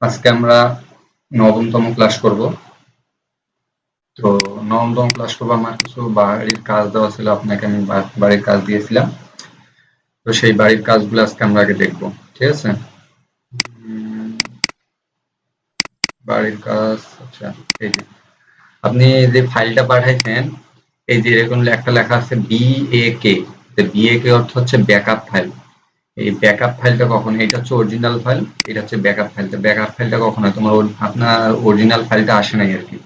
আজকে আমরা নবমতম ক্লাস করব। তো নবমতম ক্লাস করবো, আমার কিছু বাড়ির কাজ দেওয়া ছিল, আপনাকে আমি বাড়ির কাজ দিয়েছিলাম। তো সেই বাড়ির কাজগুলো আজকে আমরা আগে দেখবো, ঠিক আছে? উম, বাড়ির কাজ, আচ্ছা, এই যে আপনি যে ফাইলটা পাঠাইছেন, এই যে এরকম একটা লেখা আছে BAK। BAK অর্থ হচ্ছে ব্যাকআপ ফাইল। এই ব্যাকআপ ফাইলটা কখন, এটা হচ্ছে অরিজিনাল ফাইল, এটা হচ্ছে ব্যাকআপ ফাইলটা। ব্যাকআপ ফাইলটা কখন হয়, তোমার আপনার অরিজিনাল ফাইলটা আসে নাই আর কি,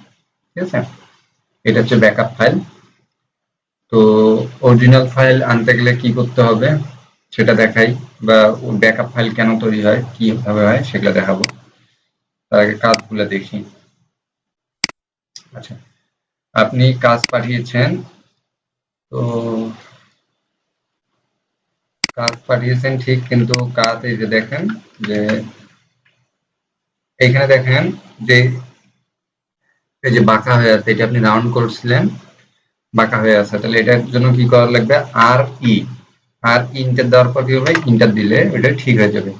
ঠিক আছে? এটা হচ্ছে ব্যাকআপ ফাইল। তো অরিজিনাল ফাইল আনতে গেলে কি করতে হবে সেটা দেখাই, বা ব্যাকআপ ফাইল কেন তৈরি হয়, কিভাবে হয় সেগুলো দেখাবো। তার আগে কাজগুলো দেখি। আচ্ছা, আপনি কাজ পাঠিয়েছেন। তো কাজ পাঠিয়েছেন ঠিক, কিন্তু কাজ এই যে দেখেন যে এইখানে দেখেন যে এই যে বাঁকা হয়ে আছে, এটা আপনি রাউন্ড করছিলেন, বাঁকা হয়ে আছে। তাহলে এটার জন্য কি করা লাগবে? RE। ইন্টার দেওয়ার পর কি হবে, ইন্টার দিলে এটা ঠিক হয়ে যাবে।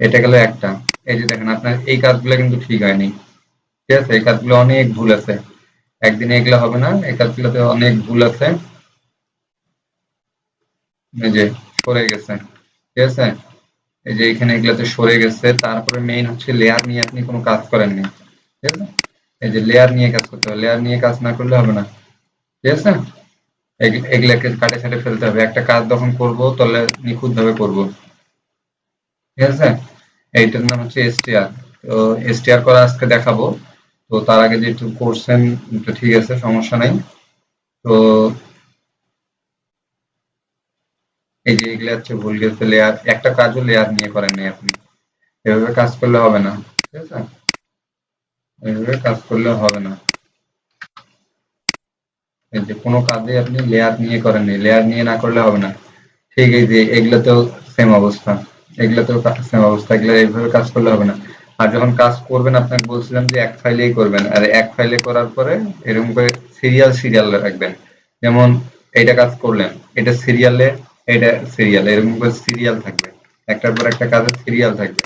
এটা গেল একটা। এই যে দেখেন আপনার এই কাজগুলো কিন্তু ঠিক হয়নি, ঠিক আছে? এই কাজগুলো অনেক ভুল আছে, একদিনে এগুলো হবে না, এই কাজগুলোতে অনেক ভুল আছে। এই যে সরে গেছে, ঠিক আছে? এই যে এখানে এগুলাতে সরে গেছে। তারপরে মেইন হচ্ছে লেয়ার নিয়ে আপনি কোনো কাজ করেননি, ঠিক আছে? এই যে লেয়ার নিয়ে কাজ করতে হবে, লেয়ার নিয়ে কাজ না করলে হবে না, ঠিক আছে? এগুলাকে কাটে ছাটে ফেলতে হবে। একটা কাজ যখন করবো তাহলে নিখুঁত ভাবে করবো, ঠিক আছে? এইটার নাম হচ্ছে STR। তো STR করা আজকে দেখাবো। তো তার আগে যেহেতু করছেন, তো ঠিক আছে, সমস্যা নাই। তো এই যে এগুলো হচ্ছে ভুল গেছে, লেয়ার, একটা কাজও লেয়ার নিয়ে করেন নাই আপনি। এভাবে কাজ করলে হবে না, ঠিক আছে? এভাবে কাজ করলে হবে না। এই যে কোনো কাজে আপনি লেয়ার নিয়ে করেন নাই, লেয়ার নিয়ে না করলে হবে না। ঠিক এই যে এগুলোতেও সেম অবস্থা, এগুলোতেও সেম অবস্থা, এগুলো এইভাবে কাজ করলে হবে না। আর যখন কাজ করবেন আপনাকে বলছিলাম যে এক ফাইলেই করবেন, আর এক ফাইলে করার পরে এরকম করে সিরিয়াল সিরিয়াল রাখবেন। যেমন এইটা কাজ করলেন, এটা সিরিয়ালে, এটা সিরিয়ালে, এরকম করে সিরিয়াল থাকবে, একটার পর একটা কাজের সিরিয়াল থাকবে।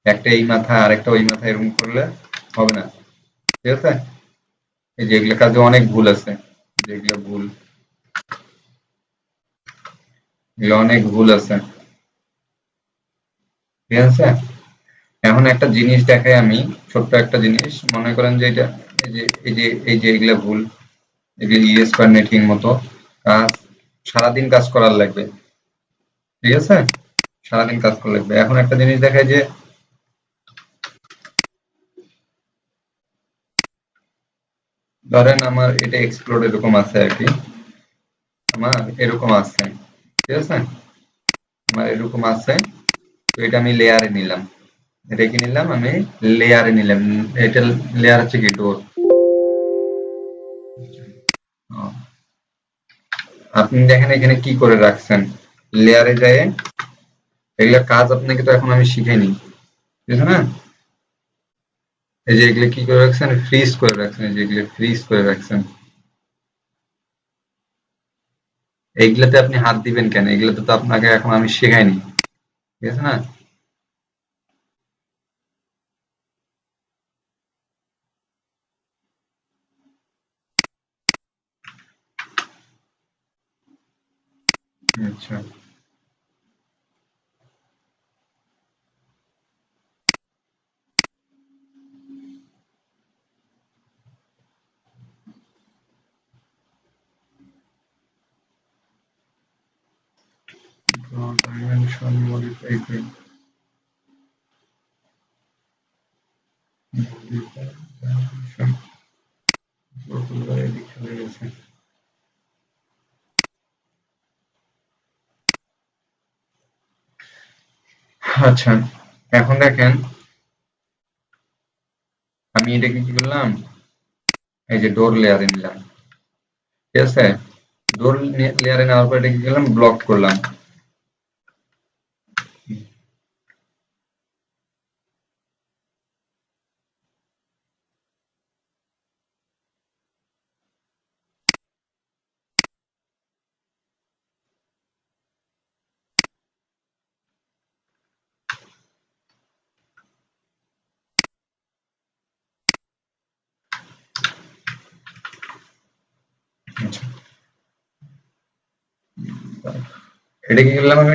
একটা এই মাথা আর একটা ওই মাথা, এরকম করলে হবে না, ঠিক আছে? এই যে এগুলো কাজে অনেক ভুল আছে, যেগুলো ভুল, এগুলো অনেক ভুল আছে, ঠিক আছে? এখন একটা জিনিস দেখাই আমি, ছোট্ট একটা জিনিস। মনে করেন যে এটা, এই যে এগুলা ভুল, এগুলো ইউএস নেটিং মতো কাজ, সারাদিন কাজ করার লাগবে, ঠিক আছে? সারাদিন কাজ করা লাগবে। এখন একটা জিনিস দেখায় যে ধরেন আমার এটা এক্সপ্লোর এরকম আছে আর কি, আমার এরকম আছে, ঠিক আছে? আমার এরকম আছে। তো এটা আমি লেয়ারে নিলাম, এটা কি নিলাম আমি? লেয়ারে নিলাম। এটা লেয়ার হচ্ছে কি, ডোর। আপনি দেখেন এখানে কি করে রাখছেন, লেয়ারে যায়। এগুলা কাজ আপনাকে তো এখন আমি শিখাইনি, ঠিক আছে না? এই যে এগুলো কি করে রাখছেন, ফ্রিজ করে রাখছেন, এই যে এগুলো ফ্রিজ করে রাখছেন। এইগুলাতে আপনি হাত দিবেন কেন? এগুলোতে তো আপনাকে এখন আমি শেখাইনি, ঠিক আছে না? আচ্ছা, ডাইমেনশন মডিফাই করি, ডাইমেনশন এদিক চলে গেছে। আচ্ছা, এখন দেখেন আমি এটাকে কি করলাম, এই যে ডোর লেয়ারে নিলাম, ঠিক আছে? ডোর লেয়ারে নেওয়ার পর এটা কি করলাম, ব্লক করলাম। এটা কি করলাম, আমি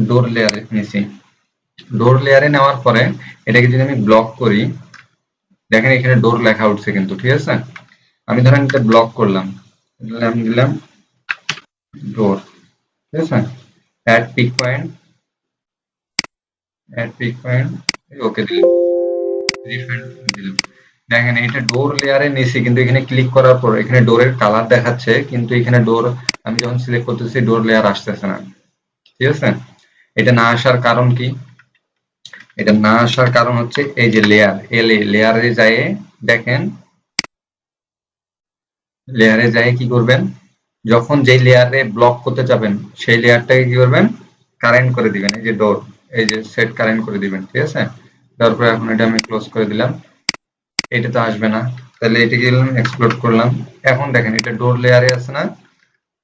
ডোর লেয়ারে নিছি। ডোর লেয়ারে নেওয়ার পরে এটাকে যদি আমি ব্লক করি, দেখেন এখানে ডোর লেখা উঠছে কিন্তু, ঠিক আছে। আমি ধরেন এটা ব্লক করলাম, নাম দিলাম ডোর, ঠিক আছে। Add pick point, add pick point, okay দিলাম, রিফাইন্ড দিলাম। দেখেন এটা ডোর লেয়ারে নিছি, কিন্তু এখানে ক্লিক করার পর এখানে ডোরের কালার দেখাচ্ছে, কিন্তু এখানে ডোর আমি যখন সিলেক্ট করতেছি ডোর লেয়ার আসতেছে না, ঠিক আছে। এটা না আসার কারণ কি? এটা না আসার কারণ হচ্ছে এই যে লেয়ার, লেয়ারে যায়, দেখেন লেয়ারে যায় কি করবেন, যখন যেই লেয়ারে ব্লক করতে যাবেন সেই লেয়ারটাকে কি করবেন, কারেন্ট করে দিবেন। এই যে ডোর, এই যে সেট কারেন্ট করে দিবেন, ঠিক আছে। তারপরে এখন এটা আমি ক্লোজ করে দিলাম, এটা তো আসবে না, তাহলে এটাকে এক্সপ্লোর করলাম। এখন দেখেন এটা ডোর লেয়ারে আছে না,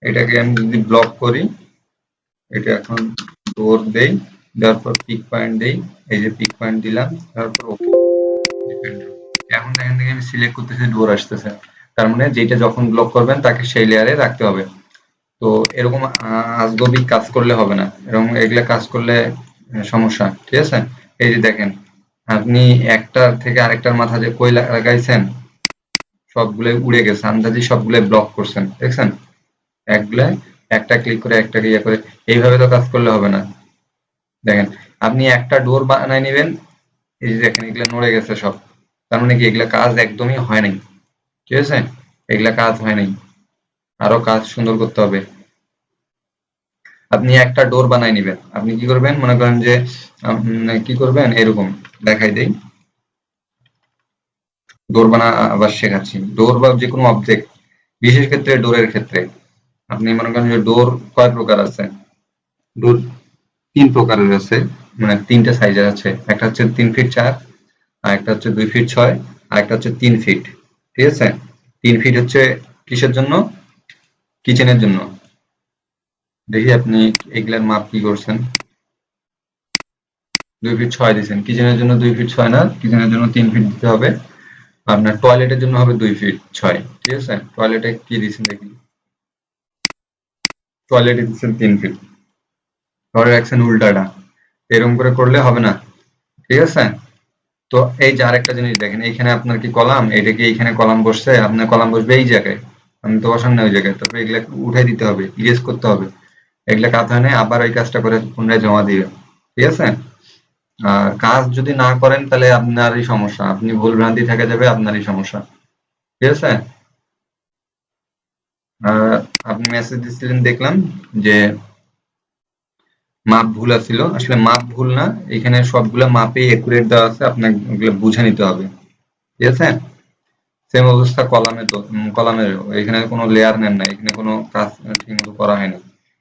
এটাকে আমি যদি ব্লক করি, এটা এখন ডোর দেই, দেওয়ার পর পিক পয়েন্ট দেই, এই যে পিক পয়েন্ট দিলাম, তারপর ওকে। এখন এখান থেকে আমি সিলেক্ট করতেছি, ডোর আসতেছে। তার মানে যেটা যখন ব্লক করবেন তাকে সেই লেয়ারে রাখতে হবে। তো এরকম আজগবি কাজ করলে হবে না, এরকম এগুলা কাজ করলে সমস্যা, ঠিক আছে। এই যে দেখেন আপনি একটার থেকে আরেকটার মাথা যে কই লাগাইছেন, সবগুলো উড়ে গেছে, আন্দাজি সবগুলো ব্লক করছেন, দেখছেন। একগুলা একটা ক্লিক করে একটাকে ইয়ে করে, এইভাবে তো কাজ করলে হবে না। দেখেন আপনি একটা ডোর বানাই নেবেন, এই যে দেখেন এগুলা নড়ে গেছে সব, তার মানে কি এগুলা কাজ একদমই হয় নাই, ঠিক আছে। এগুলা কাজ হয় নাই, আরো কাজ সুন্দর করতে হবে। আপনি একটা ডোর বানাই নেবেন, আপনি কি করবেন, মনে করেন যে কি করবেন, এরকম দেখাই দেই, ডোর বানা আবার শেখাচ্ছি। ডোর বা যে কোনো অবজেক্ট, বিশেষ ক্ষেত্রে ডোরের ক্ষেত্রে আপনি মনে করেন যে ডোর কয় প্রকার আছে, ডোর তিন প্রকারের আছে, মানে তিনটা সাইজের আছে। একটা হচ্ছে 3 ফিট 4, আর একটা হচ্ছে 2 ফিট 6, আর একটা হচ্ছে 3 ফিট, ঠিক আছে। 3 ফিট হচ্ছে কিসের জন্য, কিচেনের জন্য। দেখি আপনি এগুলার মাপ কি করছেন, 2 ফিট 6 দিচ্ছেন, কিচেনের জন্য 2 ফিট 6 না, কিচেনের জন্য 3 ফিট দিতে হবে। আপনার টয়লেটের জন্য হবে 2 ফিট 6, ঠিক আছে। টয়লেটে কি দিচ্ছেন দেখি, টয়লেটে দিচ্ছেন 3 ফিট, ধরে রাখছেন উল্টাটা, এরকম করে করলে হবে না, ঠিক আছে। তো এই যে আরেকটা জিনিস দেখেন, এইখানে আপনার কি কলাম, এটা কি এইখানে কলাম বসছে, আপনার কলাম বসবে এই জায়গায়, আমি তো বসান না ওই জায়গায়, তারপরে এগুলা উঠাই দিতে হবে, ইরেজ করতে হবে। এগুলা কাজ হয় না, আবার ওই কাজটা করে পুনরায় জমা দিবে, ঠিক আছে। আর কাজ যদি না করেন তাহলে আপনারই সমস্যা, আপনি ভুল ভ্রান্তি থেকে যাবে, আপনারই সমস্যা, ঠিক আছে। আপনি মেসেজ দিচ্ছিলেন দেখলাম যে মাপ ভুল আছিল, আসলে মাপ ভুল না, এখানে সবগুলা মাপে একুরেট দেওয়া আছে, আপনাকে ওগুলো বুঝে নিতে হবে, ঠিক আছে। সেম অবস্থা কলামে, তো কলামের এখানে কোনো লেয়ার নেন না, এখানে কোনো কাজ ঠিক মতো করা হয়নি,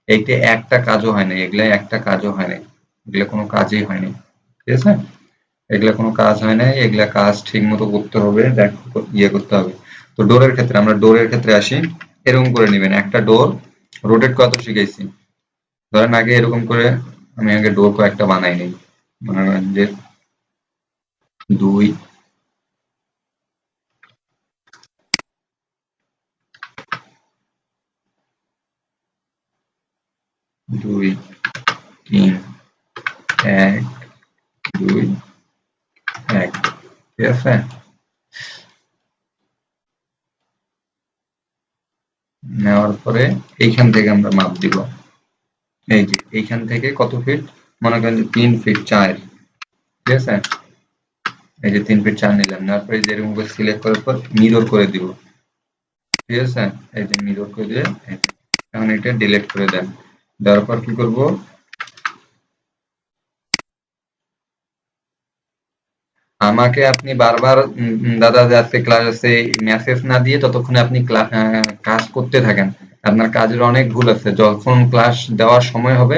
এইটা একটা কাজও হয় নাই, এগুলা একটা কাজও হয় নাই, এগুলা কোনো কাজই হয়নি, ঠিক আছে। এগুলা কোনো কাজ হয় নাই, এগুলা কাজ ঠিক মতো করতে হবে, ইয়ে করতে হবে। তো ডোরের ক্ষেত্রে, আমরা ডোরের ক্ষেত্রে আসি। এরকম করে নেবেন, একটা ডোর রোটেট কত শিখাইছি, ধরেন আগে এরকম করে আমি আগে ডোর কয়েকটা বানাই নিই, মনে করেন যে 2, 2, 3, 1, 2, 1, ঠিক আছে। নেওয়ার পরে এইখান থেকে আমরা মাপ দিব, এই যে এইখান থেকে কত ফিট, মনে করেন যে 3 ফিট 4, ঠিক আছে। এই যে 3 ফিট 4 নিলাম, নেওয়ার পরে যে এরকম করে সিলেক্ট করার পর মিরর করে দিব, ঠিক আছে। এই যে মিরর করে দিয়ে এই যে, এখন এটা ডিলিট করে দেন। দেওয়ার পর কি করব, আমাকে আপনি বারবার দাদা যে আজকে ক্লাস আছে মেসেজ না দিয়ে ততক্ষণে আপনি কাজ করতে থাকেন, আপনার কাজের অনেক ভুল আছে, যখন ক্লাস দেওয়ার সময় হবে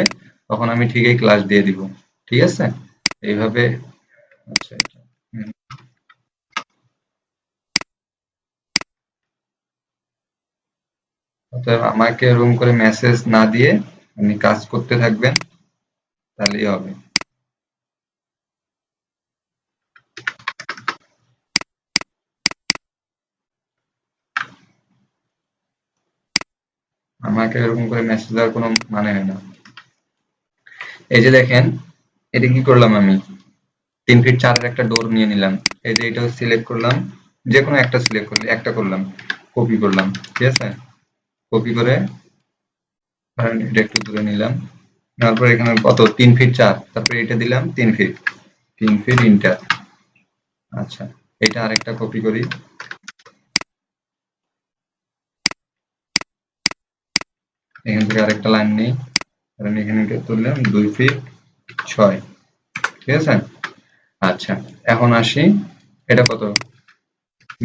তখন আমি ঠিকই ক্লাস দিয়ে দিব, ঠিক আছে। এইভাবে, আচ্ছা এটা, অতএব আমাকে এরকম করে মেসেজ না দিয়ে আপনি কাজ করতে থাকবেন, তাহলেই হবে। আমাকে আপনাকে এরকম করে মেসেজ দেওয়ার কোনো মানে হয় না। এই যে দেখেন, এটা কি করলাম আমি, 3 ফিট 4 এর একটা ডোর নিয়ে নিলাম। এই যে এটাও সিলেক্ট করলাম, যে কোনো একটা সিলেক্ট করলে একটা করলাম, কপি করলাম, ঠিক আছে? কপি করে ধরেন এটা একটু দূরে নিলাম, তারপর এখানে কত 3 ফিট 4, তারপরে এটা দিলাম 3 ফিট, 3 ফিট ইন্টার। আচ্ছা, এটা আরেকটা কপি করি, এখান থেকে আরেকটা লাইন নেই, কারণ এখানে তুললাম 2 ফিট 6, ঠিক আছে? আচ্ছা, এখন আসি, এটা কত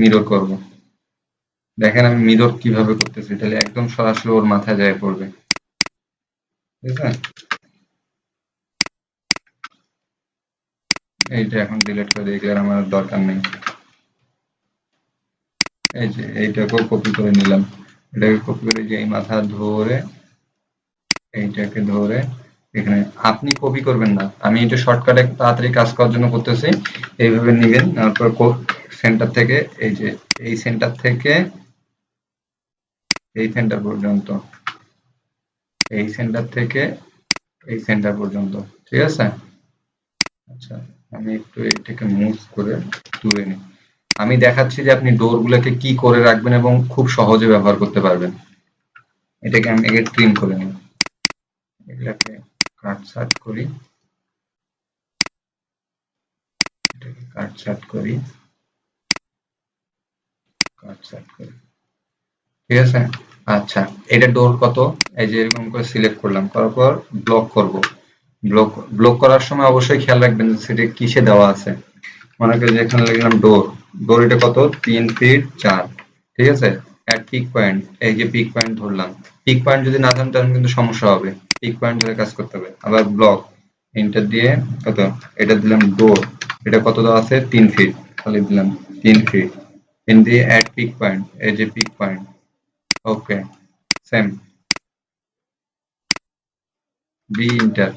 মিরর করব। দেখেন আমি মিরর কিভাবে করতেছি, তাহলে একদম সরাসরি ওর মাথায় যায় পড়বে, ঠিক আছে? এইটা এখন ডিলিট করে দিই, এগুলোর আমার দরকার নেই। এই যে এইটাকেও কপি করে নিলাম, এটাকে কপি করে যে এই মাথা ধরে এইটাকে ধরে এখানে, আপনি কপি করবেন না, আমি এটা শর্টকাটে তাড়াতাড়ি কাজ করার জন্য করতেছি। এইভাবে নিবেন, তারপর সেন্টার থেকে এই যে এই সেন্টার থেকে এই সেন্টার পর্যন্ত, এই সেন্টার থেকে এই সেন্টার পর্যন্ত, ঠিক আছে? আচ্ছা, আমি একটু এটাকে মুভ করে তুলে নিই। আমি দেখাচ্ছি যে আপনি ডোর গুলোকে কি করে রাখবেন এবং খুব সহজে ব্যবহার করতে পারবেন। এটাকে আমি আগে ট্রিম করে নিই, এগুলাকে কাট ছাট করি, এটাকে কাট ছাট করি, কাট ছাট করি, ঠিক আছে? আচ্ছা, এটা ডোর কত, এই যে এরকম করে সিলেক্ট করলাম, করার পর ব্লক করব। ব্লক ব্লক করার সময় অবশ্যই খেয়াল রাখবেন যে সেটা কিসে দেওয়া আছে। মনে করি যে এখানে লিখলাম ডোর, ডোর এটা কত 3 ফিট 4, ঠিক আছে? অ্যাট পিক পয়েন্ট, এই যে পিক পয়েন্ট ধরলাম, পিক পয়েন্ট যদি না জানেন তাহলে কিন্তু সমস্যা হবে, পিক পয়েন্ট ধরে কাজ করতে হবে। আবার ব্লক এন্টার দিয়ে কত, এটা দিলাম ডোর, এটা কত দেওয়া আছে 3 ফিট, তাহলে দিলাম 3 ফিট, এন দিয়ে অ্যাট পিক পয়েন্ট, এই যে পিক পয়েন্ট, ওকে, সেম, বি ইন্টার,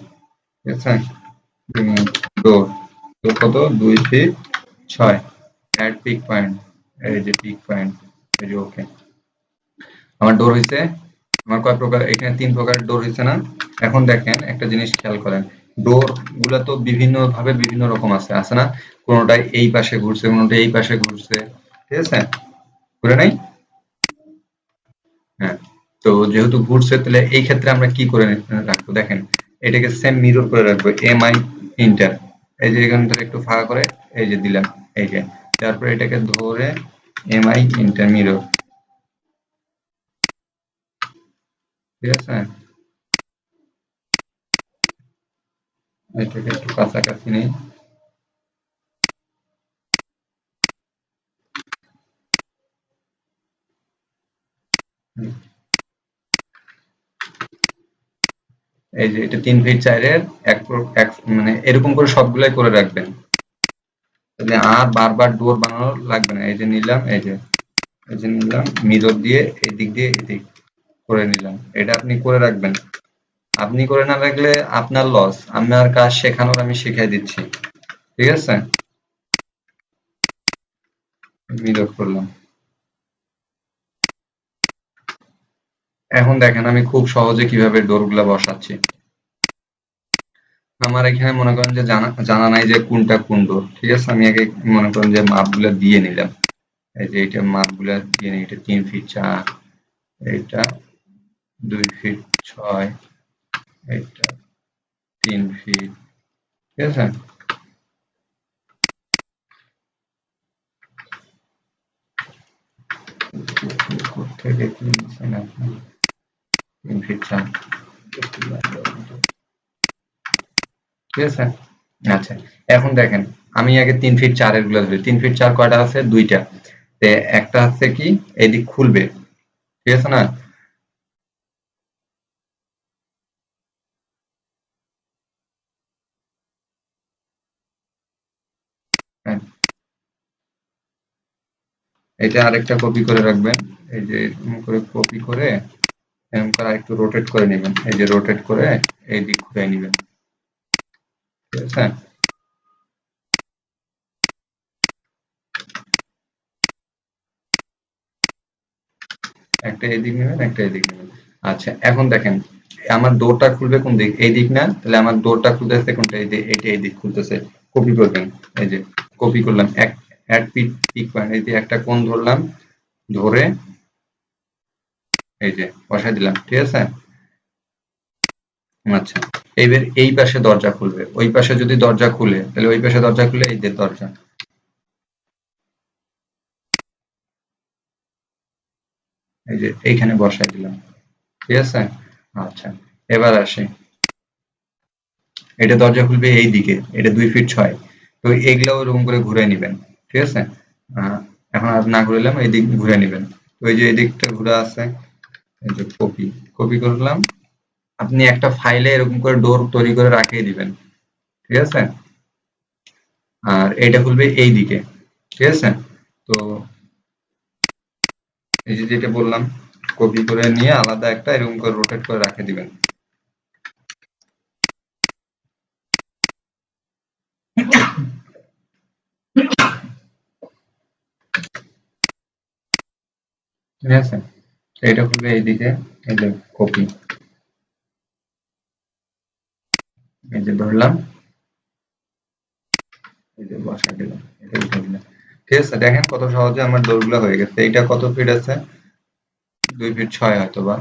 ঠিক আছে? ডোর, ডোর কত 2 ফিট 6, অ্যাড পিক পয়েন্ট, এই যে পিক পয়েন্ট, এই যে ওকে। আমার ডোর হইছে, আমার কয় প্রকার, এখানে 3 প্রকারের ডোর হইছে না? এখন দেখেন একটা জিনিস খেয়াল করেন, ডোর গুলা তো বিভিন্ন ভাবে বিভিন্ন রকম আছে, আছে না? কোনোটা এই পাশে ঘুরছে, কোনোটা এই পাশে ঘুরছে, ঠিক আছে? ঘুরে নাই? হ্যাঁ, তো যেহেতু ঘুরছে তাহলে এই ক্ষেত্রে আমরা কি করে রাখবো, দেখেন এটাকে সেম মিরর করে রাখবো, এম আই ইন্টার, এই যে এখান থেকে একটু ফাঁকা করে এই যে দিলাম, এই যে, তারপরে এটাকে ধরে এম আই ইন্টার মিরর, ঠিক আছে? এটাকে একটু কাছাকাছি নেই, এই যে এটা 3 ফিট 4 এর মানে এরকম করে সবগুলাই করে রাখবেন, তাহলে আর বারবার ডোর বানানো লাগবে না। এই যে নিলাম, এই যে এই যে নিলাম মিরর দিয়ে এই দিক দিয়ে এদিক করে নিলাম, এটা আপনি করে রাখবেন। আপনি করে না রাখলে আপনার লস, আপনার কাজ শেখানোর আমি শিখাই দিচ্ছি, ঠিক আছে? মিরর করলাম, এখন দেখেন আমি খুব সহজে কিভাবে ডোর গুলা বসাচ্ছি। আমার এখানে মনে করেন যে জানা জানা নাই যে কোনটা কোন ডোর, ঠিক আছে? আমি আগে মনে করেন যে মাপ গুলা দিয়ে নিলাম, এই যে এটা মাপ গুলা দিয়ে নিই, এটা 3 ফিট 4, এটা 2 ফিট 6, এটা 3 ফিট, ঠিক আছে? থেকে কি নিচ্ছেন আপনি, 3 ফিট 4, ঠিক আছে? আচ্ছা, এখন দেখেন আমি আগে 3 ফিট 4 এর গুলো ধরি, 3 ফিট 4 কয়টা আছে, দুইটা, তে একটা হচ্ছে কি এদিক খুলবে, ঠিক আছে না? হ্যাঁ, এটা আরেকটা কপি করে রাখবেন, এই যে এরকম করে কপি করে এরকম করে আরেকটু রোটেট করে নেবেন, এই যে রোটেট করে এই দিক ঘুরে নেবেন, ঠিক আছে? একটা এদিক নেবেন, একটা এদিক নেবেন। আচ্ছা, এখন দেখেন আমার ডোরটা খুলবে কোন দিক, এই দিক না? তাহলে আমার ডোরটা খুলতেছে কোনটা, এই যে এইটা, এই দিক খুলতেছে। কপি করবেন, এই যে কপি করলাম, এক অ্যাড পিক পয়েন্ট, এই যে একটা কোণ ধরলাম, ধরে এই যে বসাই দিলাম, ঠিক আছে? আচ্ছা, এইবার এই পাশে দরজা খুলবে, ওই পাশে যদি দরজা খুলে তাহলে ওই পাশে দরজা খুলে এই যে দরজা, এই যে এইখানে বসাই দিলাম, ঠিক আছে? আচ্ছা, এবার আসি, এটা দরজা খুলবে এই দিকে, এটা 2 ফিট 6, তো এগুলা ওরকম করে ঘুরে নিবেন, ঠিক আছে? আহ, এখন আর না ঘুরালাম, এই দিক ঘুরে নিবেন, তো এই যে এই দিকটা ঘুরে আছে, এই যে কপি কপি করলাম। আপনি একটা ফাইলে এরকম করে ডোর তৈরি করে রাখিয়ে দিবেন, ঠিক আছে? আর এটা খুলবে এই দিকে, ঠিক আছে? তো এই যে যেটা বললাম, কপি করে নিয়ে আলাদা একটা এরকম করে রোটেট করে রাখে দিবেন। ঠিক আছে, তো এটা খুলবে এইদিকে, এই যে কপি, এই যে ধরলাম, এই যে বসা দিলাম, এটা উঠে দিলাম, ঠিক আছে? দেখেন কত সহজে আমার দৌড়গুলো হয়ে গেছে। এইটা কত ফিট আছে? 2 ফিট 6 হয়তো বা,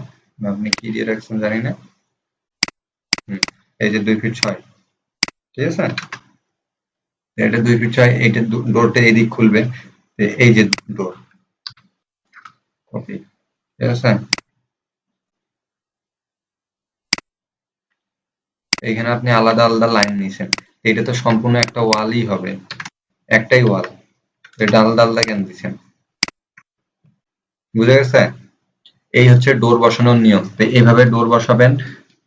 আপনি কি দিয়ে রাখছেন জানি না। এই যে 2 ফিট 6, ঠিক আছে? এটা 2 ফিট 6, এইটা ডোরটা এদিক খুলবে, এই যে ডোর, ওকে, ঠিক আছে? এইখানে আপনি আলাদা আলাদা লাইন নিছেন, এটা তো সম্পূর্ণ একটা ওয়ালই হবে, একটাই ওয়াল, এটা আলাদা আলাদা কেন দিচ্ছেন? বুঝে গেছে? এই হচ্ছে ডোর বসানোর নিয়ম। তো এইভাবে ডোর বসাবেন,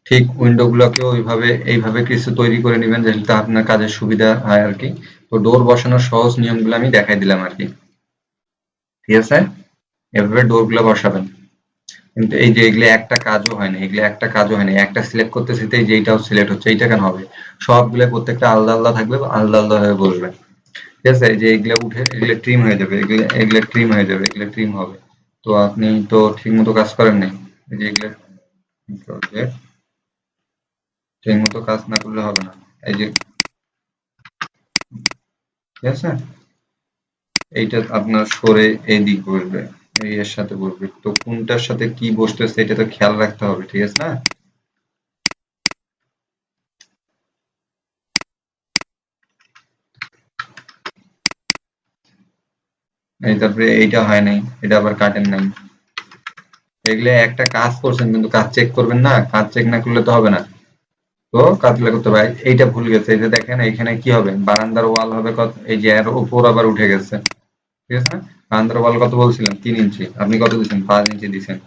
ঠিক উইন্ডো গুলোকেও ওইভাবে এইভাবে কিছু তৈরি করে নেবেন যেটা আপনার কাজের সুবিধা হয় আর কি। তো ডোর বসানোর সহজ নিয়মগুলো আমি দেখাই দিলাম আর কি, ঠিক আছে? এভাবে ডোর গুলো বসাবেন। কিন্তু এই যে এগুলো একটা কাজও হয় না, এগুলো একটা কাজও হয় না, একটা সিলেক্ট করতেছি তো এই যে এইটাও সিলেক্ট হচ্ছে, এইটা কেন হবে? সবগুলো প্রত্যেকটা আলাদা আলাদা থাকবে, আলাদা আলাদা হয়ে বসবে, ঠিক আছে? এই যে এগুলো উঠে এগুলো ট্রিম হয়ে যাবে, এগুলো এগুলো ট্রিম হয়ে যাবে, এগুলো ট্রিম হবে। তো আপনি তো ঠিক মতো কাজ করেন নাই, এই যে এগুলো ঠিক মতো কাজ না করলে হবে না, এই যে, ঠিক আছে? এইটা আপনার সরে এই দিক বসবে, এই এর সাথে বসবে, তো কোনটার সাথে কি বসতেছে এটা তো খেয়াল রাখতে হবে, ঠিক আছে না? এই তারপরে এইটা হয় নাই, এটা আবার কাটেন নাই, এগুলো একটা কাজ করছেন কিন্তু কাজ চেক করবেন না, কাজ চেক না করলে তো হবে না। তো কাজ করতে হবে, এইটা ভুল গেছে, এই যে দেখেন এইখানে কি হবে, বারান্দার ওয়াল হবে কত, এই যে এর উপর আবার উঠে গেছে, ঠিক আছে না? বারান্দার ওয়াল কত বলছিলাম, 3 ইঞ্চি, আপনি কত দিচ্ছেন, 5 ইঞ্চি দিচ্ছেন,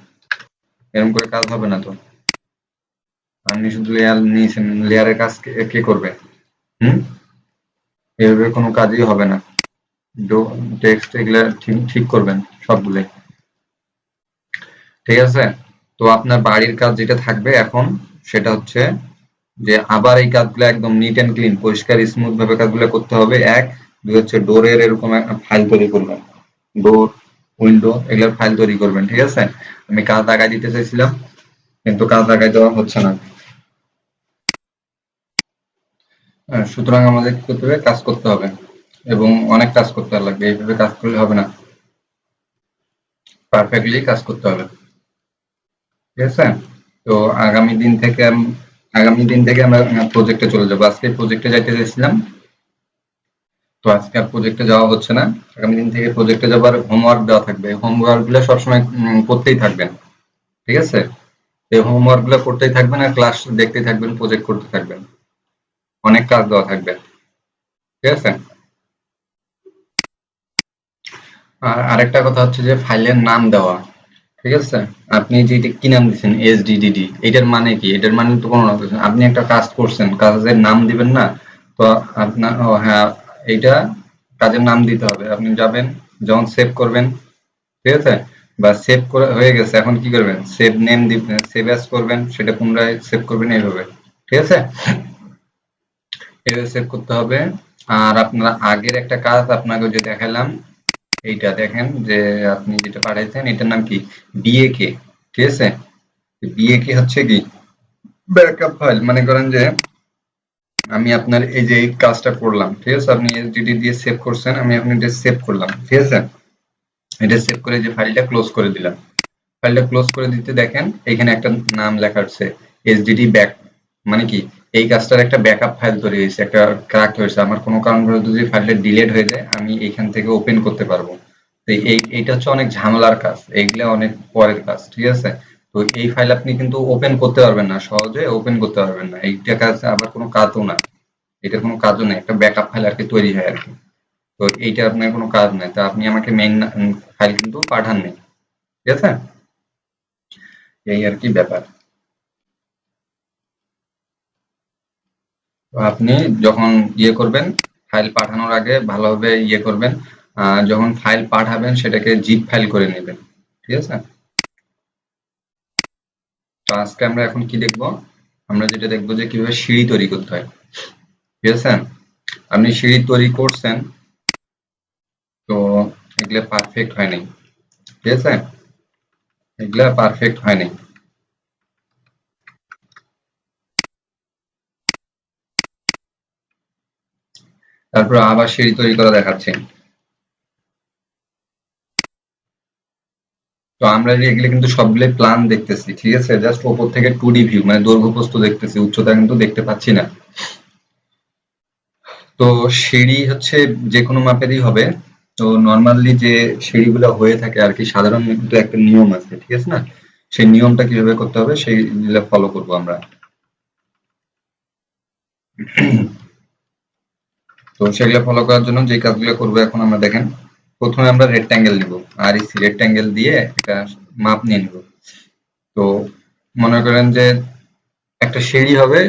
এরকম করে কাজ হবে না তো। আপনি শুধু লেয়ার নিয়েছেন, লেয়ারের কাজ কে কে করবে? হুম, এভাবে কোনো কাজই হবে না। টেক্সট এগুলা ঠিক ঠিক করবেন সবগুলোই, ঠিক আছে? তো আপনার বাড়ির কাজ যেটা থাকবে এখন, সেটা হচ্ছে যে আবার এই কাজগুলো একদম নিট এন্ড ক্লিন, পরিষ্কার স্মুথ ভাবে কাজগুলো করতে হবে। এক, দুই হচ্ছে ডোরের এরকম একটা ফাইল তৈরি করবেন, ডোর, উইন্ডো এগুলোর ফাইল তৈরি করবেন, ঠিক আছে? আমি কাজ আগায় দিতে চাইছিলাম কিন্তু কাজ আগায় দেওয়া হচ্ছে না। হ্যাঁ, সুতরাং আমাদের কি করতে হবে, কাজ করতে হবে এবং অনেক কাজ করতে লাগবে, এইভাবে কাজ করলে হবে না, পারফেক্টলি কাজ করতে হবে, ঠিক আছে? তো আগামী দিন থেকে আমরা প্রজেক্টে চলে যাবো। আজকে প্রজেক্টে যাইতে চাইছিলাম, তো আজকে আর প্রজেক্টে যাওয়া হচ্ছে না। আগামী দিন থেকে প্রজেক্টে যাবার হোমওয়ার্ক দেওয়া থাকবে, হোমওয়ার্ক গুলো সবসময় করতেই থাকবেন, ঠিক আছে? এই হোমওয়ার্ক গুলো করতেই থাকবেন আর ক্লাস দেখতেই থাকবেন, প্রজেক্ট করতে থাকবেন, অনেক কাজ দেওয়া থাকবে, ঠিক আছে? আর আরেকটা কথা হচ্ছে যে ফাইলের নাম দেওয়া, ঠিক আছে? আপনি যে এটা কি নাম দিচ্ছেন, এসডিডিডি, এটার মানে কি? এটার মানে তো কোনো আপনি একটা কাজ করছেন, কাজের নাম দিবেন না? তো আপনার, ও হ্যাঁ, এইটা কাজের নাম দিতে হবে। আপনি যাবেন, যখন সেভ করবেন, ঠিক আছে? বা সেভ করে হয়ে গেছে, এখন কি করবেন, সেভ নেম দিবেন, সেভ অ্যাজ করবেন, সেটা পুনরায় সেভ করবেন, এইভাবে, ঠিক আছে? এইভাবে সেভ করতে হবে। আর আপনার আগের একটা কাজ আপনাকে যে দেখালাম, এইটা দেখেন যে আপনি যেটা পাঠাইছেন এটার নাম কি, বিএকে, ঠিক আছে? বিএ কি হচ্ছে কি ব্যাকআপ ফাইল। মনে করেন যে আমি আপনার এই যে এই কাজটা করলাম, ঠিক আছে, আপনি এসডিডি দিয়ে সেভ করছেন, আমি এখন এটা সেভ করলাম, ঠিক আছে, এটা সেভ করে যে ফাইলটা ক্লোজ করে দিলাম। ফাইলটা ক্লোজ করে দিতে দেখেন এখানে একটা নাম লেখা আছে এসডিডি ব্যাক, মানে কি এই কাজটার একটা ব্যাকআপ ফাইল তৈরি হয়েছে, একটা ক্র্যাক হয়েছে। আমার কোনো কারণবশত যদি ফাইলটা ডিলিট হয়ে যায় আমি এখান থেকে ওপেন করতে পারবো। তো এইটা হচ্ছে অনেক ঝামেলার কাজ, এইগুলা অনেক পরের কাজ, ঠিক আছে। তো এই ফাইল আপনি কিন্তু ওপেন করতে পারবেন না, সহজে ওপেন করতে পারবেন না। এইটা কাজ আবার কোনো কাজও না, এটা কোনো কাজও না, একটা ব্যাকআপ ফাইল আর কি তৈরি হয় আর কি। তো এইটা আপনার কোনো কাজ নাই, তা আপনি আমাকে মেইন ফাইল কিন্তু পাঠাননি, ঠিক আছে, এই আর কি ব্যাপার। তো আপনি যখন ইয়ে করবেন, ফাইল পাঠানোর আগে ভালোভাবে ইয়ে করবেন, যখন ফাইল পাঠাবেন সেটাকে জিপ ফাইল করে নেবেন, ঠিক আছে। তো আজকে আমরা এখন কি দেখবো, আমরা যেটা দেখবো যে কিভাবে সিঁড়ি তৈরি করতে হয়, ঠিক আছে। আপনি সিঁড়ি তৈরি করছেন, তো এগুলা পারফেক্ট হয় নাই, ঠিক আছে, এগুলা পারফেক্ট হয় নাই। তারপর আবার সিঁড়ি তৈরি করা দেখাচ্ছে। তো আমরা যে এগুলো কিন্তু সবগুলো প্ল্যান দেখতেছি, ঠিক আছে, জাস্ট উপর থেকে 2D ভিউ, মানে দৈর্ঘ্য প্রস্থ দেখতেছি, উচ্চতা কিন্তু দেখতে পাচ্ছি না। তো সিঁড়ি হচ্ছে যে কোনো মাপেরই হবে। তো নর্মালি যে সিঁড়িগুলো হয়ে থাকে আর কি, সাধারণ কিন্তু একটা নিয়ম আছে, ঠিক আছে না, সেই নিয়মটা কিভাবে করতে হবে সেইগুলো ফলো করবো আমরা। তো সেগুলো ফলো করার জন্য যে কাজগুলো করবো এখন আমরা দেখেন, প্রথমে আমরা রেক্ট্যাঙ্গেল নিব, আর এই রেক্ট্যাঙ্গেল দিয়ে একটা মাপ নিয়ে নিব। তো মনে করেন যে একটা সিঁড়ি হবে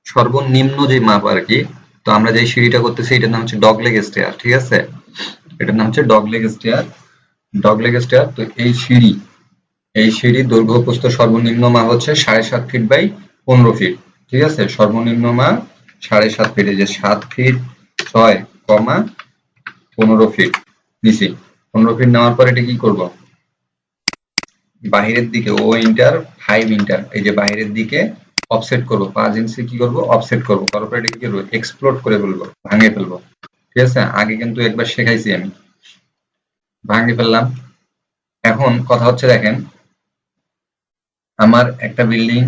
সর্বনিম্ন যে মাপ আর কি। তো আমরা যে সিঁড়িটা করতেছি এটার নাম হচ্ছে ডগলেগ স্টেয়ার, ঠিক আছে, এটার নাম হচ্ছে ডগলেগ স্টেয়ার। ডগলেগ স্টেয়ার, তো এই সিঁড়ির দৈর্ঘ্য প্রস্থ সর্বনিম্ন মাপ হচ্ছে 7.5 ফিট বাই 15 ফিট, ঠিক আছে, সর্বনিম্ন মাপ 7.5 ফিট, এই যে 7 ফিট 6, 15 ফিট নিছি। 15 ফিট নেওয়ার পর এটা কি করব, বাহিরের দিকে ও ইন্টার 5 ইন্টার, এই যে বাহিরের দিকে অফসেট করব, 5 ইঞ্চি কি করব, অফসেট করব, করার পর এটা কি করবো, এক্সপ্লোড করে ফেলবো, ভাঙে ফেলবো, ঠিক আছে। আগে কিন্তু একবার শেখাইছি আমি, ভাঙে ফেললাম। এখন কথা হচ্ছে দেখেন, আমার একটা বিল্ডিং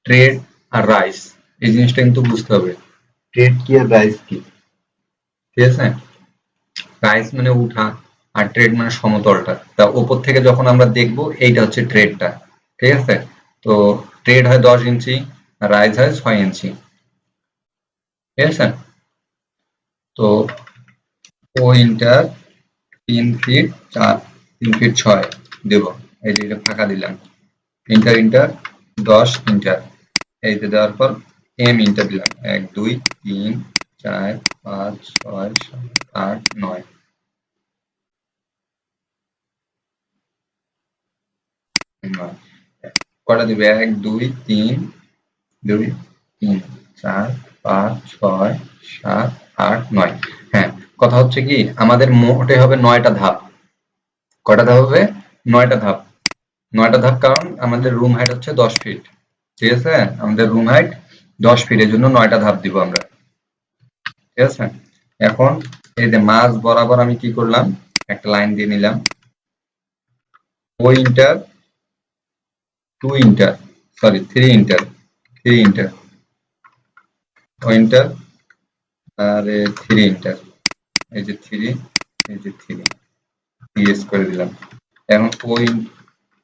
ট্রেড আর রাইস, এই জিনিসটা কিন্তু বুঝতে হবে, ট্রেড কি আর রাইস কি, ঠিক আছে। রাইস মানে উঠা, আর ট্রেড মানে সমতলটা। তা উপর থেকে যখন আমরা দেখবো এইটা হচ্ছে ট্রেডটা, ঠিক আছে। তো ট্রেড হয় 10 ইঞ্চি, আর রাইস হয় 6 ইঞ্চি, ঠিক আছে। তো ও ইন্টার 3 ফিট 4, 3 ফিট 6 দেব, এই যে এটা ফাঁকা দিলাম, ইন্টার ইন্টার 10 ইন্টার, এই যে দেওয়ার পর ইন্টার দিলাম, 1 2 3 4 5 6 7 8 9, কটা দিবে, 1 2 3 2 3 4 5 6 7 8 9। হ্যাঁ, কথা হচ্ছে কি আমাদের মোটে হবে 9টা ধাপ। কটা ধাপ হবে, 9টা ধাপ। 9টা ধাপ, কারণ আমাদের রুম হাইট হচ্ছে 10 ফিট, ঠিক আছে, আমাদের রুম হাইট 10 ফিট, এর জন্য 9টা ধাপ দিব আমরা, ঠিক আছে। এখন এই যে মাঝ বরাবর আমি কি করলাম, একটা লাইন দিয়ে নিলাম, ও enter 2 enter, sorry 3 enter, 3 enter, ও ইন্টার আর 3 ইন্টার, এই যে 3, এই যে 3, পিএস করে দিলাম। এখন ওই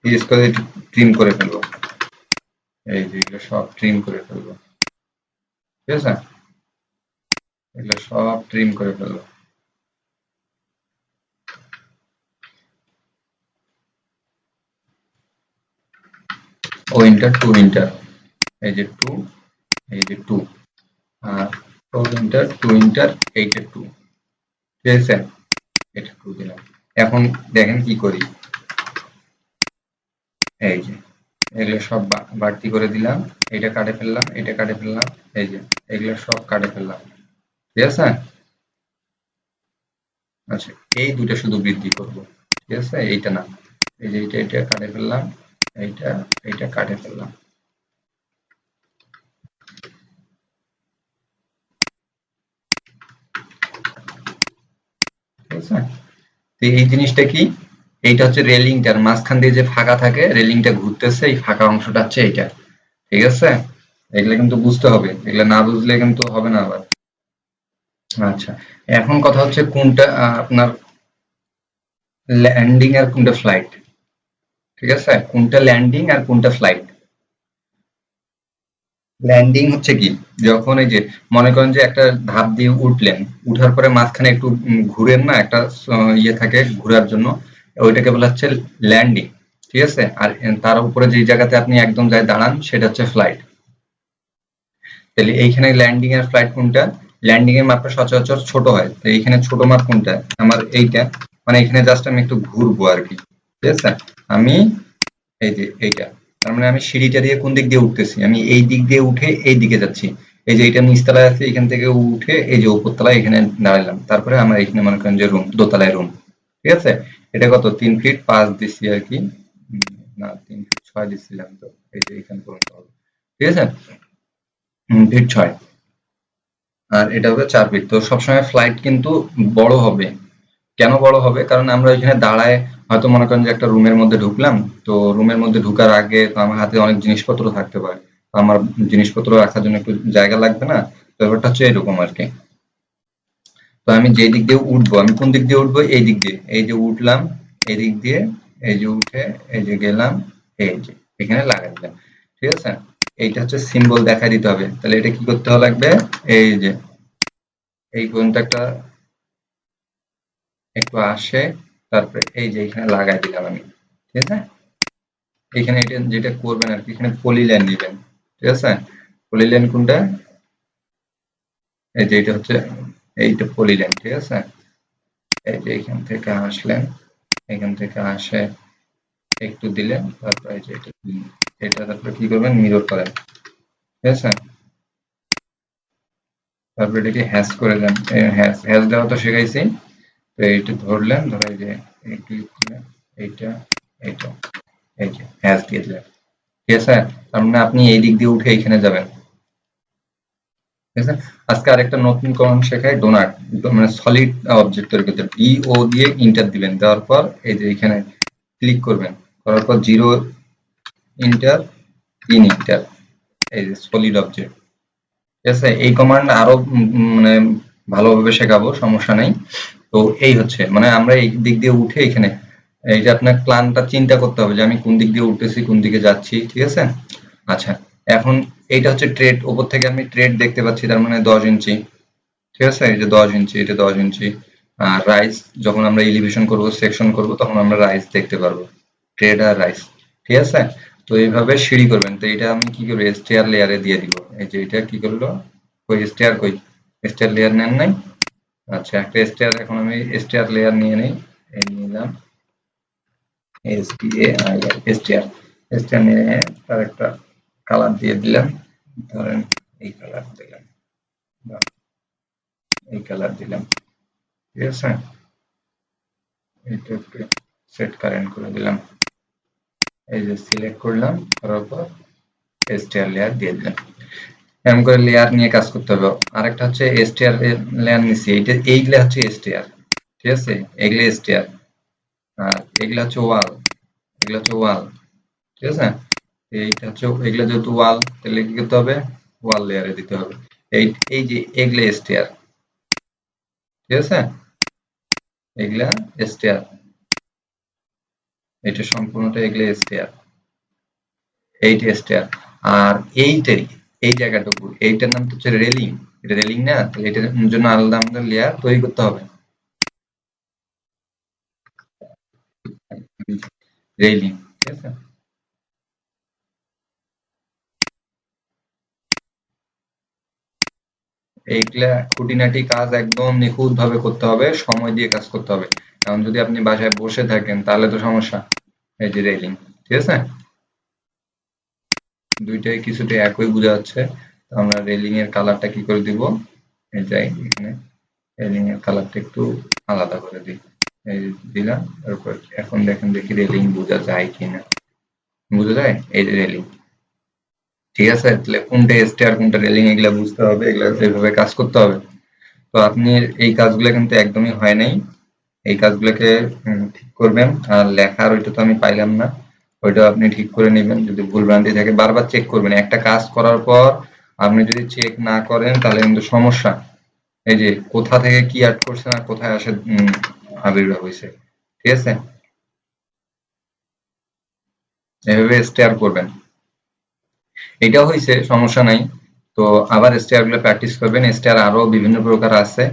পিএস করে ট্রিম করে ফেলবো, এই যে এগুলো সব ট্রিম করে ফেলবো, ঠিক আছে, এগুলো সব ট্রিম করে ফেলবো। ও ইন্টার 2 ইন্টার, এই যে 2, এই যে 2, আর ও ইন্টার 2 ইন্টার, এইটা 2, ঠিক আছে, এটা 2 দিলাম। এখন দেখেন কি করি, এই যে এগুলো সব বাড়তি করে দিলাম, এটা কাটে ফেললাম, এটা কাটে ফেললাম, এই যে এগুলো সব কাটে ফেললাম, ঠিক আছে। আচ্ছা, এই দুটো শুধু বৃদ্ধি করব, ঠিক আছে, এইটা না, এই যে এটা কাটে ফেললাম, এইটা এইটা কাটে ফেললাম, ঠিক আছে। তো এই জিনিসটা কি, এইটা হচ্ছে রেলিংটার মাঝখান দিয়ে যে ফাঁকা থাকে, রেলিংটা ঘুরতেছে, এই ফাঁকা অংশটা হচ্ছে এইটা, ঠিক আছে। এগুলো কিন্তু বুঝতে হবে, এগুলো না বুঝলে কিন্তু হবে না আবার। আচ্ছা, এখন কথা হচ্ছে কোনটা আপনার ল্যান্ডিং আর কোনটা ফ্লাইট, ঠিক আছে। কোনটা ল্যান্ডিং আর কোনটা ফ্লাইট। ল্যান্ডিং হচ্ছে কি, যখন এই যে মনে করেন যে একটা ধাপ দিয়ে উঠলেন, উঠার পরে মাঝখানে একটু ঘুরেন না, একটা ইয়ে থাকে ঘোরার জন্য, ওইটাকে বলা হচ্ছে ল্যান্ডিং, ঠিক আছে। আর তার উপরে যে জায়গাতে আপনি একদম যায় দাঁড়ান সেটা হচ্ছে ফ্লাইট। তাহলে এইখানে ল্যান্ডিং এর ফ্লাইট কোনটা, ল্যান্ডিং এর মাপটা সচরাচর ছোট হয়, তো এইখানে ছোট মাপ কোনটা আমার এইটা, মানে এখানে জাস্ট আমি একটু ঘুরবো আর কি, ঠিক আছে। আমি এই যে এইটা, তার মানে আমি সিঁড়িটা দিয়ে কোন দিক দিয়ে উঠতেছি, আমি এই দিক দিয়ে উঠে এই দিকে যাচ্ছি। এই যে এটা নিচতলায় আছে, এখান থেকে উঠে এই যে উপরতলায় এখানে দাঁড়ালাম, তারপরে আমার এখানে মনে করেন যে রুম, দোতলায় রুম, ঠিক আছে। এটা কত 3 ফিট 5 দিচ্ছি আর কি, না 3 ফিট 6 দিচ্ছিলাম তো, এই যে এখানে পর্যন্ত হবে, ঠিক আছে। 3 ফিট 6, আর এটা হবে 4 ফিট। তো সবসময় ফ্লাইট কিন্তু বড় হবে। কেন বড় হবে, কারণ আমরা ওইখানে দাঁড়ায় হয়তো মনে করেন যে একটা রুমের মধ্যে ঢুকলাম, তো রুমের মধ্যে ঢুকার আগে তো আমার হাতে অনেক জিনিসপত্র থাকতে পারে, তো আমার জিনিসপত্র রাখার জন্য একটু জায়গা লাগবে না, তো ব্যাপারটা হচ্ছে এরকম আর কি। তো আমি যে দিক দিয়ে উঠবো, আমি কোন দিক দিয়ে উঠবো, এই দিক দিয়ে, এই যে উঠলাম এই দিক দিয়ে, এই যে উঠে এই যে গেলাম, এই যে এখানে লাগাই দিলাম, ঠিক আছে। এইটা হচ্ছে সিম্বল দেখা দিতে হবে, তাহলে এটা কি করতে হবে লাগবে, এই যে এই পর্যন্ত একটা একটু আসে, তারপরে এই যে এখানে লাগাই দিলাম আমি, ঠিক আছে। এখানে এটা যেটা করবেন আর কি, এখানে পলি লাইন দিবেন, ঠিক আছে। পলি লাইন কোনটা, এই যে এটা হচ্ছে এইটা পলি লাইন, ঠিক আছে। এই যে এখান থেকে আসলেন, এখান থেকে আসে একটু দিলেন, তারপর এই যে এটা দিলেন। এটা তারপরে কি করবেন, মিরর করেন, ঠিক আছে। তারপর এটাকে হ্যাশ করে দেন, হ্যাশ হ্যাশ দেওয়া তো শিখাইছি। তো এইটা ধরলেন, ধরে এই যে এই ক্লিক দিলেন, এইটা এইটা এই যে হ্যাশ দিয়ে দিলেন, ঠিক আছে। তার মানে আপনি এই দিক দিয়ে উঠে এখানে যাবেন, ঠিক আছে। আজকে আরেকটা নতুন কমান্ড শেখাই, ডোনাট, মানে সলিড অবজেক্ট তৈরি করতে, ডি ও দিয়ে ইন্টার দিবেন, দেওয়ার পর এই যে এখানে ক্লিক করবেন, করার পর 0 ইন্টার 3 ইন্টার, এই যে সলিড অবজেক্ট, ঠিক আছে। এই কমান্ড আরো মানে ভালোভাবে শেখাবো, সমস্যা নেই। তো এই হচ্ছে মানে আমরা এই দিক দিয়ে উঠে এখানে এই যে আপনার প্ল্যানটা চিন্তা করতে হবে যে আমি কোন দিক দিয়ে উঠতেছি কোন দিকে যাচ্ছি, ঠিক আছে। আচ্ছা, এখন এইটা হচ্ছে ট্রেড, উপর থেকে আমি ট্রেড দেখতে পাচ্ছি, তার মানে 10 ইঞ্চি, ঠিক আছে। এই যে 10 ইঞ্চি, এটা 10 ইঞ্চি। আর রাইস, যখন আমরা এলিভেশন করব সেকশন করব তখন আমরা রাইস দেখতে পারবো, ট্রেড আর রাইস, ঠিক আছে। তো এইভাবে সিঁড়ি করবেন। তো এটা আমি কি করবো, স্টেয়ার লেয়ারে দিয়ে দিব, এই যে এটা কি করলো, কই স্টেয়ার, কই স্টেয়ার লেয়ার নেন নাই। আচ্ছা, একটা স্টেয়ার, এখন আমি স্টেয়ার লেয়ার নিয়ে নেই, এই নিলাম, স্টেয়ার, স্টেয়ার নিয়ে তার একটা কালার দিয়ে দিলাম, ধরেন এই কালার দিলাম বা এই কালার দিলাম, ঠিক আছে। এটা একটু সেট কারেন্ট করে দিলাম, এই যে সিলেক্ট করলাম, করার পর স্টেয়ার লেয়ার দিয়ে দিলাম। এমন করে লেয়ার নিয়ে কাজ করতে হবে। আরেকটা হচ্ছে স্টেয়ার লেয়ার নিচ্ছি, এইটা এইগুলা হচ্ছে স্টেয়ার, ঠিক আছে, এগুলা স্টেয়ার। আর এগুলা হচ্ছে ওয়াল, এগুলা হচ্ছে ওয়াল, ঠিক আছে। এইটা হচ্ছে, এগুলা যেহেতু ওয়াল, তাহলে কি করতে হবে, ওয়াল লেয়ারে দিতে হবে। এই এই যে এগুলা স্টেয়ার, ঠিক আছে, এগুলা স্টেয়ার, এটা সম্পূর্ণটা এগুলা স্টেয়ার, এইটা স্টেয়ার। আর এইটাই, এই জায়গাটুকু, এইটার নাম হচ্ছে রেলিং, এটা রেলিং না, তাহলে এটার জন্য আলাদা আমাদের লেয়ার তৈরি করতে হবে, রেলিং, ঠিক আছে। এইগুলা খুঁটিনাটি কাজ একদম নিখুঁত ভাবে করতে হবে, সময় দিয়ে কাজ করতে হবে। এখন যদি আপনি বাসায় বসে থাকেন তাহলে তো সমস্যা। এই যে রেলিং, ঠিক আছে, দুইটাই কিছুটা একই বোঝা যাচ্ছে। তো আমরা রেলিং এর কালারটা কি করে দিব, এই যাই এখানে রেলিং এর কালারটা একটু আলাদা করে দিই, এই দিলাম, তারপর এখন দেখেন দেখি রেলিং বোঝা যায় কিনা, বুঝা যায়? এই যে রেলিং, ঠিক আছে? তাহলে কোনটা স্টেয়ার কোনটা রেলিং এগুলা বুঝতে হবে, এগুলা এইভাবে কাজ করতে হবে। তো আপনি এই কাজগুলো কিন্তু একদমই হয় নাই, এই কাজগুলোকে ঠিক করবেন। আর লেখার ওইটা তো আমি পাইলাম না, ওইটা আপনি ঠিক করে নেবেন। যদি ভুল ভ্রান্তি থাকে বারবার চেক করবেন। একটা কাজ করার পর আপনি যদি চেক না করেন তাহলে কিন্তু সমস্যা। এই যে কোথা থেকে কি অ্যাড করছেন আর কোথায় আসে আবির্ভাব হয়েছে, ঠিক আছে? এভাবে স্টেয়ার করবেন। এটাও হয়েছে, সমস্যা নাই। তো আবার স্টেয়ার গুলো প্র্যাকটিস করবেন। স্টেয়ার আরো বিভিন্ন প্রকার আছে।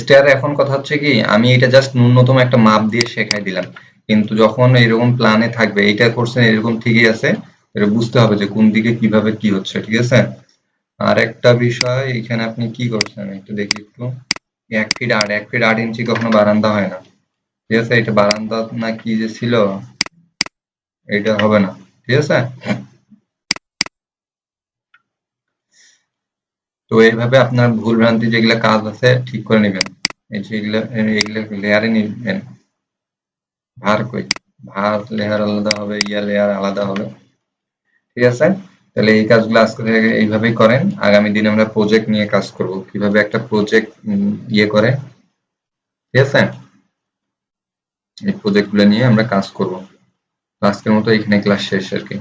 স্টেয়ার এখন কথা হচ্ছে কি, আমি এটা জাস্ট ন্যূনতম একটা মাপ দিয়ে শেখাই দিলাম, কিন্তু যখন এরকম প্ল্যানে থাকবে এইটা করছেন এরকম ঠিকই আছে, এটা বুঝতে হবে যে কোন দিকে কিভাবে কি হচ্ছে, ঠিক আছে? আর একটা বিষয়, এখানে আপনি কি করছেন একটু দেখি একটু। 1 ফিট 8 ইঞ্চি কখনো বারান্দা হয় না, ঠিক আছে? এটা বারান্দা না কি যে ছিল, এটা হবে না, ঠিক আছে? তো এইভাবে আপনার ভুল ভ্রান্তি যেগুলা কাজ আছে ঠিক করে নেবেন। এই যে এগুলা এগুলা লেয়ারে নিবেন। ভার কই, ভার লেয়ার আলাদা হবে, লেয়ার আলাদা হবে, ঠিক আছে? তাহলে এই কাজগুলো আজকে থেকে এইভাবেই করেন। আগামী দিনে আমরা প্রজেক্ট নিয়ে কাজ করব, কিভাবে একটা প্রজেক্ট করে, ঠিক আছে? এই প্রজেক্ট গুলো নিয়ে আমরা কাজ করব। আজকের মতো এখানে ক্লাস শেষ আর কি।